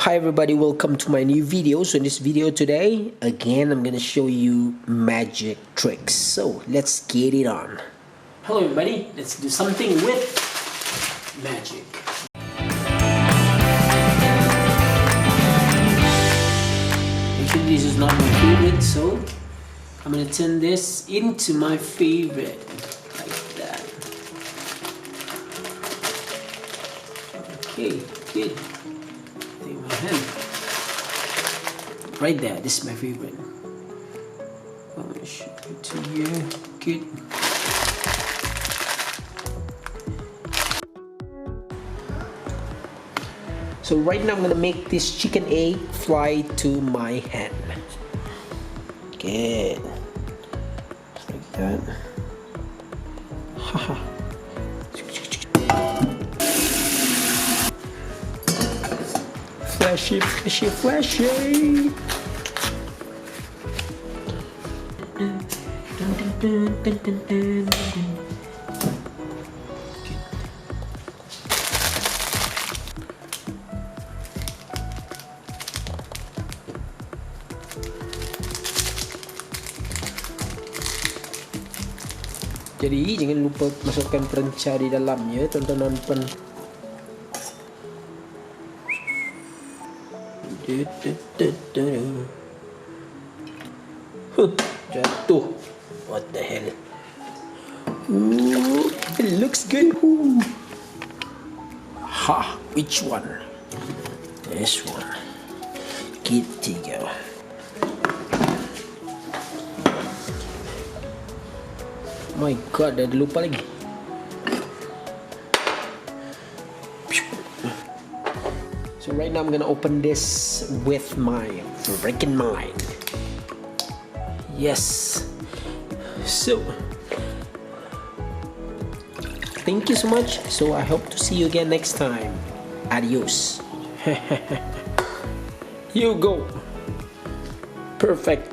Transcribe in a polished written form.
Hi everybody, welcome to my new video. So in this video today, again, I'm gonna show you magic tricks. So let's get it on. Hello everybody, let's do something with magic. Actually, this is not my favorite, so I'm gonna turn this into my favorite, like that. Okay, good. Take my hand. Right there, this is my favorite. I'm gonna shoot it to here. Good. So right now I'm gonna make this chicken egg fly to my hand. Good. Just like that. Haha. Flashy, flashy, flashy. Jadi jangan lupa masukkan perenca di dalamnya, tonton. Jatuh. What the hell? Ooh, it looks good. Ooh. Ha, which one? This one. Ketiga. My god, dah lupa lagi. So right now I'm gonna open this with my freaking mind. Yes. So thank you so much. So I hope to see you again next time. Adios. You go. Perfect.